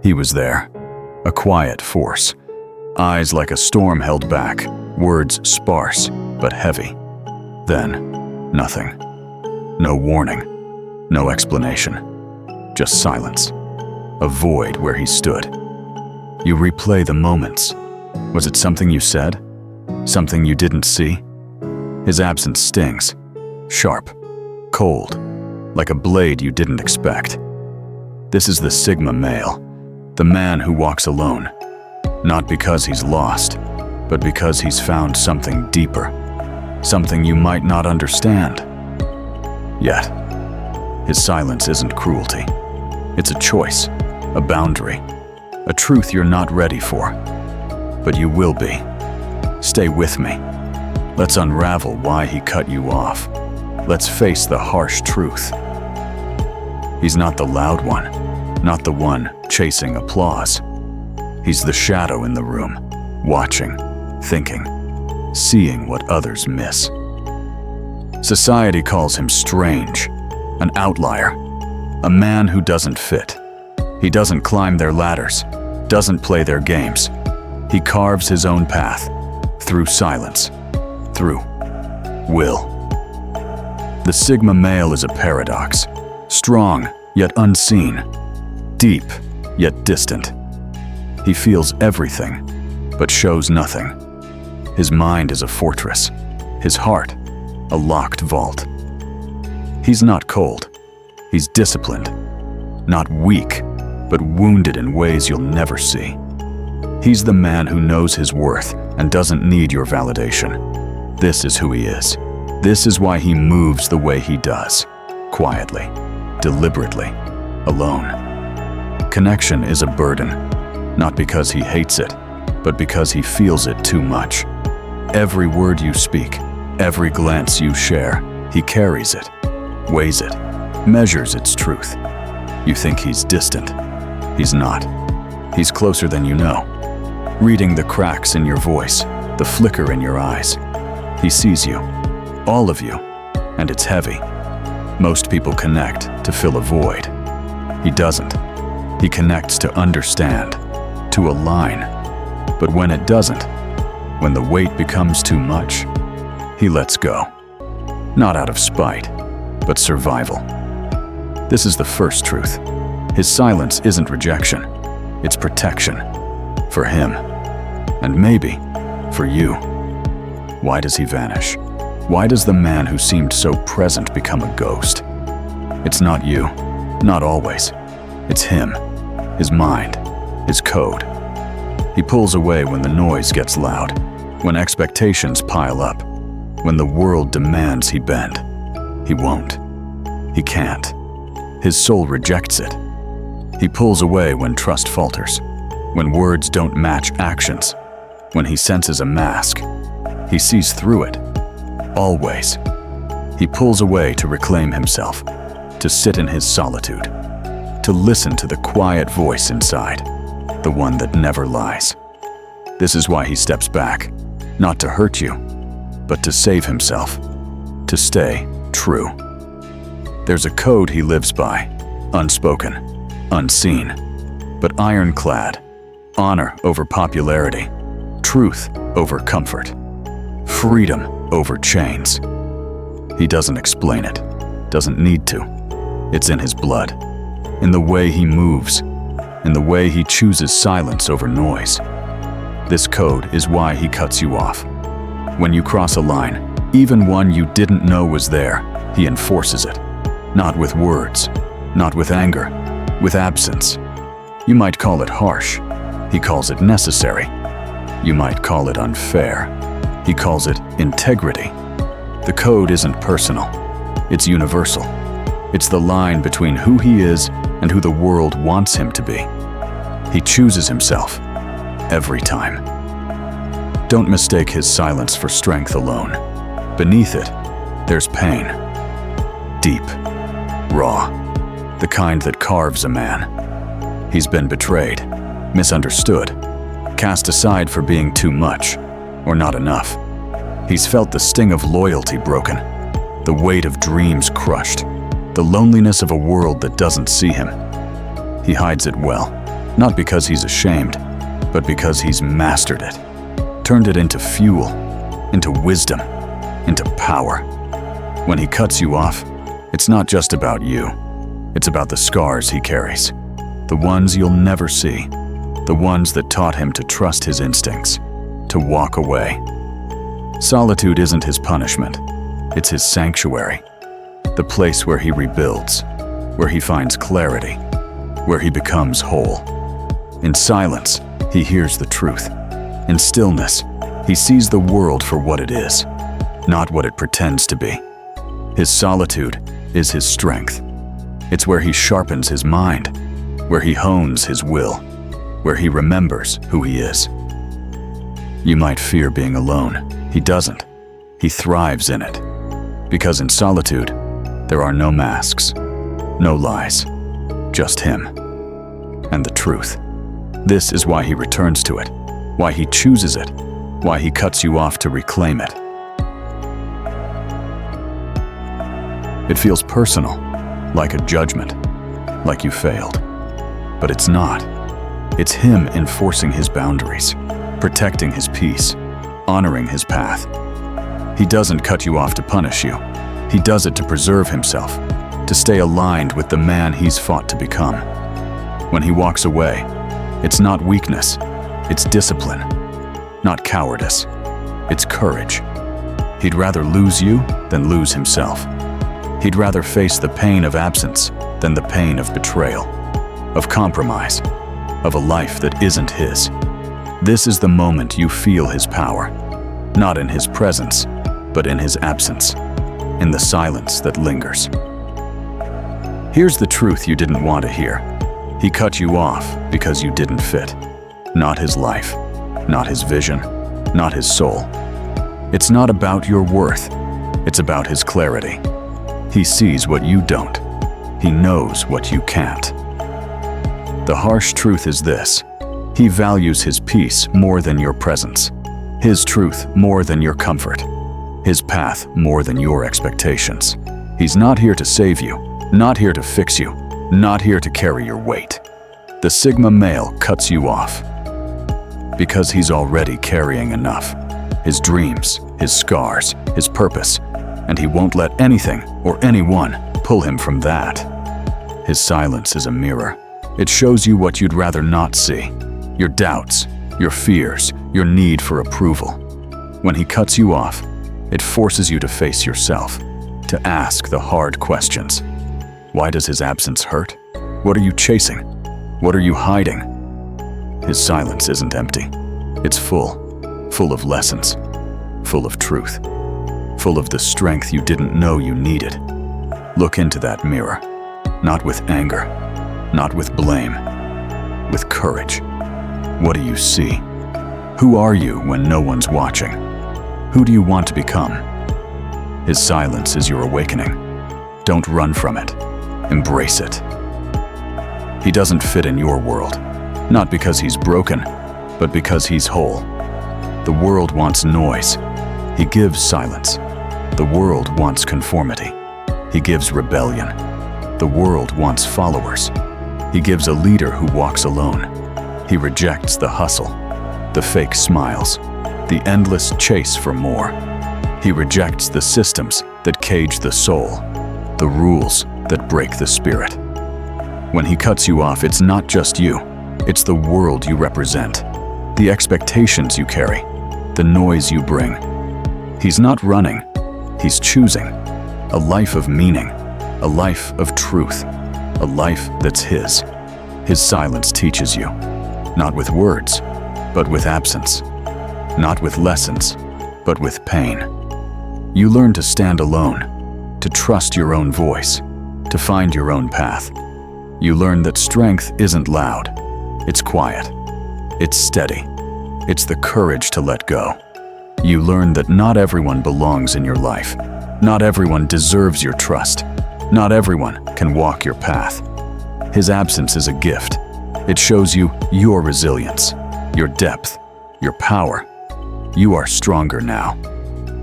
He was there, a quiet force. Eyes like a storm held back, words sparse but heavy. Then, nothing. No warning, no explanation. Just silence. A void where he stood. You replay the moments. Was it something you said? Something you didn't see? His absence stings. Sharp. Cold. Like a blade you didn't expect. This is the Sigma male. The man who walks alone. Not because he's lost, but because he's found something deeper. Something you might not understand. Yet, his silence isn't cruelty. It's a choice, a boundary, a truth you're not ready for. But you will be. Stay with me. Let's unravel why he cut you off. Let's face the harsh truth. He's not the loud one, not the one chasing applause. He's the shadow in the room, watching, thinking, seeing what others miss. Society calls him strange, an outlier, a man who doesn't fit. He doesn't climb their ladders, doesn't play their games. He carves his own path, through silence, through will. The Sigma male is a paradox, strong yet unseen, deep yet distant. He feels everything, but shows nothing. His mind is a fortress, his heart a locked vault. He's not cold, he's disciplined, not weak, but wounded in ways you'll never see. He's the man who knows his worth and doesn't need your validation. This is who he is. This is why he moves the way he does, quietly, deliberately, alone. Connection is a burden, not because he hates it, but because he feels it too much. Every word you speak, every glance you share, he carries it, weighs it, measures its truth. You think he's distant. He's not. He's closer than you know. Reading the cracks in your voice, the flicker in your eyes. He sees you, all of you, and it's heavy. Most people connect to fill a void. He doesn't. He connects to understand, to align. But when it doesn't, when the weight becomes too much, he lets go. Not out of spite, but survival. This is the first truth. His silence isn't rejection, it's protection. For him, and maybe for you. Why does he vanish? Why does the man who seemed so present become a ghost? It's not you, not always. It's him, his mind, his code. He pulls away when the noise gets loud, when expectations pile up, when the world demands he bend. He won't. He can't. His soul rejects it. He pulls away when trust falters, when words don't match actions, when he senses a mask. He sees through it. Always. He pulls away to reclaim himself, to sit in his solitude, to listen to the quiet voice inside, the one that never lies. This is why he steps back, not to hurt you, but to save himself, to stay true. There's a code he lives by, unspoken, unseen, but ironclad. Honor over popularity, truth over comfort, freedom over chains. He doesn't explain it, doesn't need to. It's in his blood, in the way he moves, in the way he chooses silence over noise. This code is why he cuts you off. When you cross a line, even one you didn't know was there, he enforces it. Not with words, not with anger, with absence. You might call it harsh. He calls it necessary. You might call it unfair. He calls it integrity. The code isn't personal. It's universal. It's the line between who he is and who the world wants him to be. He chooses himself, every time. Don't mistake his silence for strength alone. Beneath it, there's pain. Deep, raw, the kind that carves a man. He's been betrayed, misunderstood, cast aside for being too much or not enough. He's felt the sting of loyalty broken, the weight of dreams crushed, the loneliness of a world that doesn't see him. He hides it well, Not because he's ashamed, but because he's mastered it. Turned it into fuel, into wisdom, into power. When he cuts you off, it's not just about you. It's about the scars he carries. The ones you'll never see. The ones that taught him to trust his instincts, to walk away. Solitude isn't his punishment. It's his sanctuary. The place where he rebuilds, where he finds clarity, where he becomes whole. In silence, he hears the truth. In stillness, he sees the world for what it is, not what it pretends to be. His solitude is his strength. It's where he sharpens his mind, where he hones his will, where he remembers who he is. You might fear being alone. He doesn't. He thrives in it. Because in solitude, there are no masks, no lies, just him and the truth. This is why he returns to it, why he chooses it, why he cuts you off to reclaim it. It feels personal, like a judgment, like you failed. But it's not. It's him enforcing his boundaries, protecting his peace, honoring his path. He doesn't cut you off to punish you. He does it to preserve himself, to stay aligned with the man he's fought to become. When he walks away, it's not weakness, it's discipline. Not cowardice, it's courage. He'd rather lose you than lose himself. He'd rather face the pain of absence than the pain of betrayal, of compromise, of a life that isn't his. This is the moment you feel his power, not in his presence, but in his absence, in the silence that lingers. Here's the truth you didn't want to hear. He cut you off because you didn't fit. Not his life, not his vision, not his soul. It's not about your worth, it's about his clarity. He sees what you don't. He knows what you can't. The harsh truth is this: he values his peace more than your presence, his truth more than your comfort, his path more than your expectations. He's not here to save you, not here to fix you, not here to carry your weight. The Sigma male cuts you off because he's already carrying enough. His dreams, his scars, his purpose, and he won't let anything or anyone pull him from that. His silence is a mirror. It shows you what you'd rather not see: your doubts, your fears, your need for approval. When he cuts you off, it forces you to face yourself, to ask the hard questions. Why does his absence hurt? What are you chasing? What are you hiding? His silence isn't empty. It's full of lessons, full of truth, full of the strength you didn't know you needed. Look into that mirror, not with anger, not with blame, with courage. What do you see? Who are you when no one's watching? Who do you want to become? His silence is your awakening. Don't run from it. Embrace it. He doesn't fit in your world, not because he's broken, but because he's whole. The world wants noise. He gives silence. The world wants conformity. He gives rebellion. The world wants followers. He gives a leader who walks alone. He rejects the hustle, the fake smiles, the endless chase for more. He rejects the systems that cage the soul, the rules that break the spirit. When he cuts you off, it's not just you. It's the world you represent, the expectations you carry, the noise you bring. He's not running. He's choosing a life of meaning, a life of truth, a life that's his. His silence teaches you, not with words, but with absence, not with lessons, but with pain. You learn to stand alone, to trust your own voice, to find your own path. You learn that strength isn't loud, it's quiet, it's steady, it's the courage to let go. You learn that not everyone belongs in your life, not everyone deserves your trust, not everyone can walk your path. His absence is a gift. It shows you your resilience, your depth, your power. You are stronger now,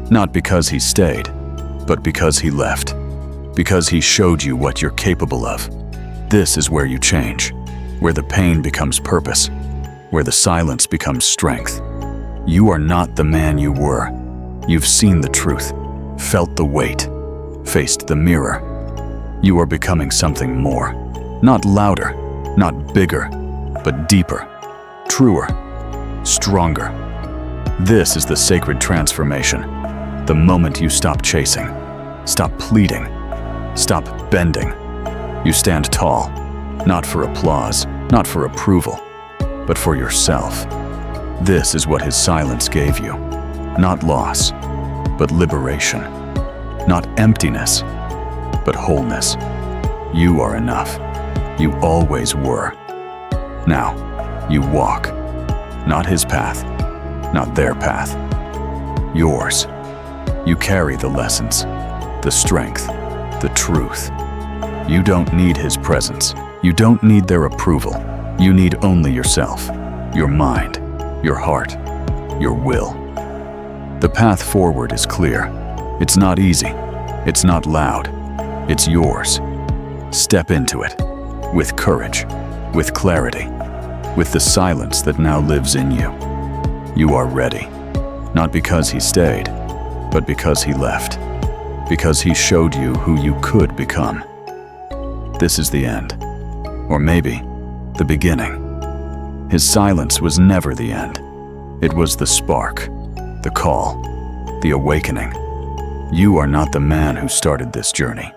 not because he stayed, but because he left, because he showed you what you're capable of. This is where you change. where the pain becomes purpose, where the silence becomes strength. You are not the man you were. You've seen the truth, felt the weight, faced the mirror. You are becoming something more. Not louder, not bigger, but deeper, truer, stronger. This is the sacred transformation. The moment you stop chasing, stop pleading, stop bending. You stand tall, not for applause, not for approval, but for yourself. This is what his silence gave you. Not loss, but liberation. Not emptiness, but wholeness. You are enough. You always were. Now, you walk. Not his path, not their path. Yours. You carry the lessons, the strength, the truth. You don't need his presence. You don't need their approval. You need only yourself, your mind, your heart, your will. The path forward is clear. It's not easy. It's not loud. It's yours. Step into it, with courage, with clarity, with the silence that now lives in you. You are ready, not because he stayed, but because he left, because he showed you who you could become. This is the end, or maybe the beginning. His silence was never the end. It was the spark, the call, the awakening. You are not the man who started this journey.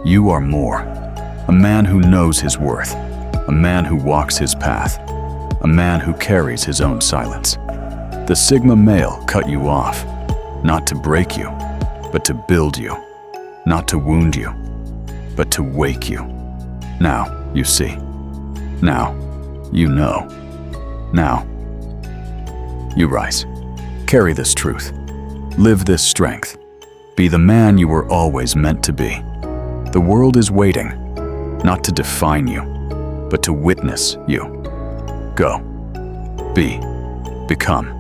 You are more. A man who knows his worth, a man who walks his path, a man who carries his own silence. The Sigma male cut you off, not to break you, but to build you, not to wound you, but to wake you. Now you see. Now you know. Now you rise. Carry this truth. Live this strength. Be the man you were always meant to be. The world is waiting, not to define you, but to witness you. Go. Be. Become.